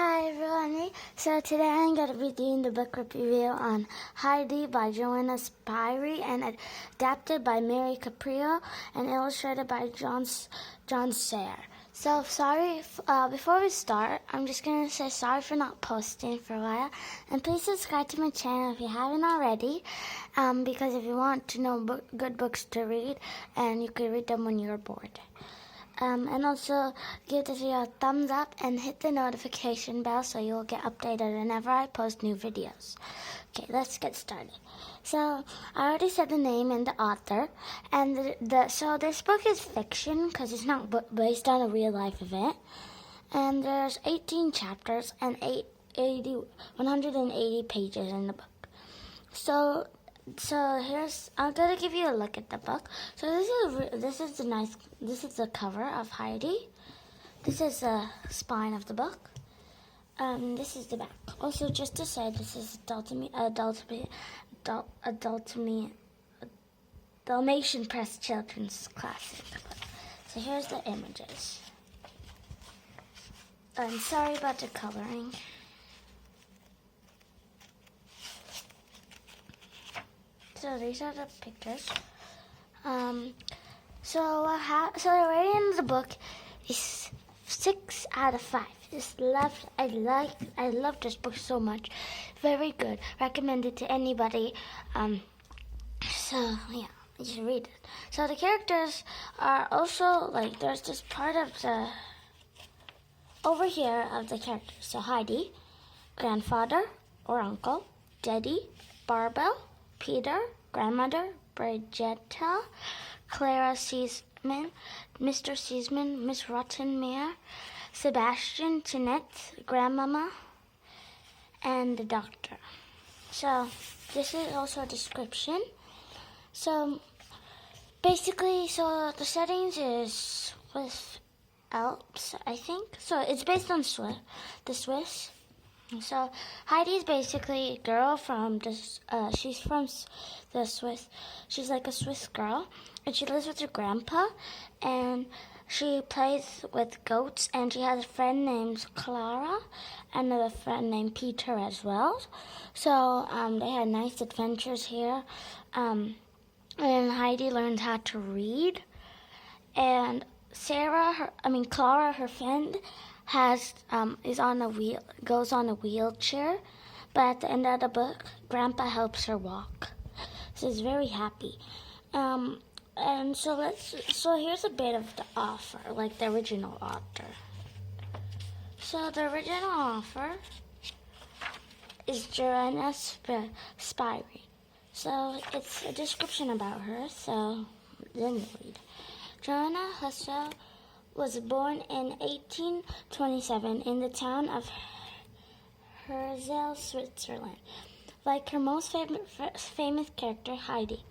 Hi everyone, so today I'm going to be doing the book review on Heidi by Johanna Spyri and adapted by Mary Caprio and illustrated by John Sayre. So sorry, before we start, I'm just going to say sorry for not posting for a while, and please subscribe to my channel if you haven't already, because if you want to know good books to read, and you can read them when you're bored. And also give this video a thumbs up and hit the notification bell so you'll get updated whenever I post new videos. Okay, let's get started. So I already said the name and the author, and so this book is fiction because it's not based on a real life event. And there's 18 chapters and 180 pages in the book. So I'm gonna give you a look at the book. So this is the cover of Heidi. This is the spine of the book. This is the back. Also, just to say, this is Dalmatian Press children's classic. So here's the images. I'm sorry about the coloring. So these are the pictures. So the rating of the book is 6 out of 5. I love this book so much. Very good. Recommended to anybody. So yeah, you should read it. So the characters are also there's this part of the over here of the characters. So Heidi, grandfather or uncle, Daddy, Barbell, Peter, grandmother, Brigitta, Clara Seasman, Mr. Seasman, Miss Rottenmeier, Sebastian, Jeanette, grandmama, and the doctor. So this is also a description. So basically, the settings is with Alps, I think. So it's based on the Swiss. So Heidi is basically a girl from she's from the Swiss. She's like a Swiss girl, and she lives with her grandpa, and she plays with goats, and she has a friend named Clara, and a friend named Peter as well. So they had nice adventures here, and Heidi learned how to read, and Clara, her friend, goes on a wheelchair, but at the end of the book, Grandpa helps her walk. So she's very happy. And so here's a bit of the author, like the original author. So the original author is Johanna Spyri. So it's a description about her. So then you read. Johanna Spyri was born in 1827 in the town of Herzl, Switzerland. Like her most famous character, Heidi,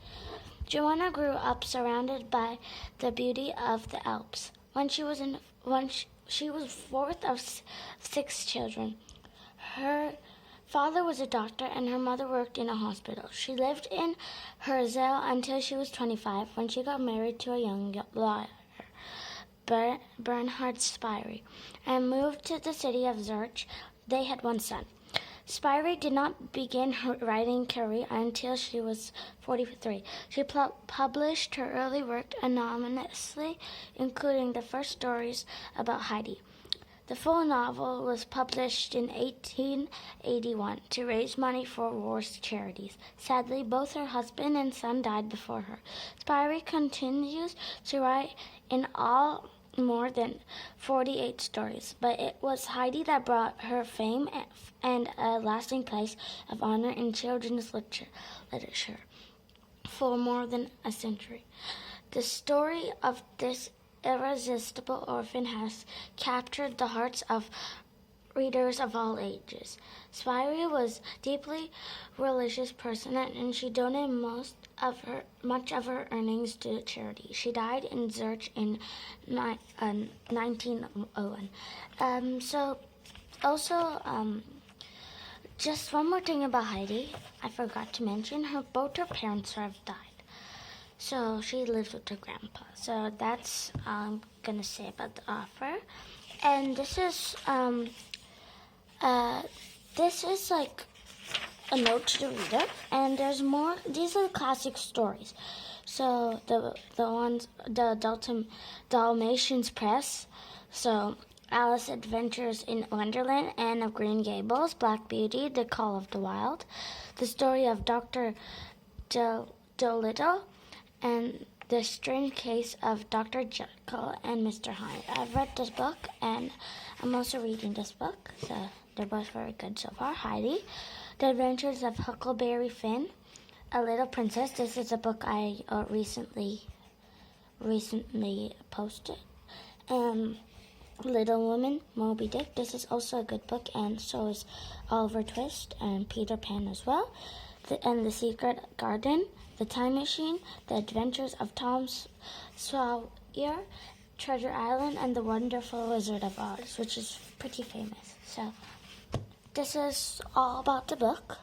Johanna grew up surrounded by the beauty of the Alps. When she was fourth of 6 children. Her father was a doctor and her mother worked in a hospital. She lived in Herzl until she was 25 when she got married to a young lawyer, Bernhard Spyri, and moved to the city of Zurich. They had one son. Spyri did not begin her writing career until she was 43. She published her early work anonymously, including the first stories about Heidi. The full novel was published in 1881 to raise money for war charities. Sadly, both her husband and son died before her. Spyri continues to write in all more than 48 stories, but it was Heidi that brought her fame and a lasting place of honor in children's literature for more than a century. The story of this irresistible orphan has captured the hearts of readers of all ages. Spyri was a deeply religious person, and she donated much of her earnings to charity. She died in Zurich in 1901. Just one more thing about Heidi, I forgot to mention. Both her parents have died. So she lives with her grandpa. So that's all I'm gonna say about the author. And this is This is like a note to the reader, and there's more. These are classic stories. So the Dalmatians Press. So Alice Adventures in Wonderland, Anne of Green Gables, Black Beauty, The Call of the Wild, The Story of Dr. Dolittle, and The Strange Case of Dr. Jekyll and Mr. Hyde. I've read this book, and I'm also reading this book, so they're both very good so far. Heidi, The Adventures of Huckleberry Finn, A Little Princess. This is a book I recently posted. Little Woman, Moby Dick. This is also a good book, and so is Oliver Twist and Peter Pan as well. The Secret Garden, The Time Machine, The Adventures of Tom Sawyer, Treasure Island, and The Wonderful Wizard of Oz, which is pretty famous. So this is all about the book.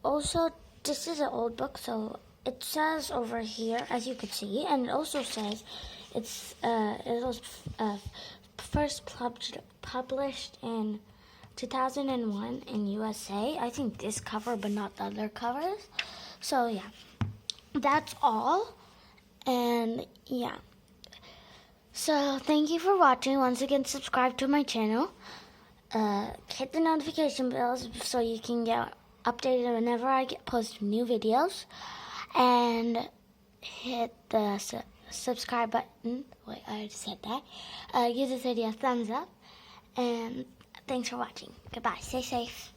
Also, this is an old book, so it says over here, as you can see, and it also says it was first published in 2001 in USA. I think this cover, but not the other covers. So yeah, that's all. And yeah. So thank you for watching. Once again, subscribe to my channel. Hit the notification bells so you can get updated whenever I post new videos. And hit the subscribe button. Wait, I already said that. Give this video a thumbs up. And thanks for watching. Goodbye. Stay safe.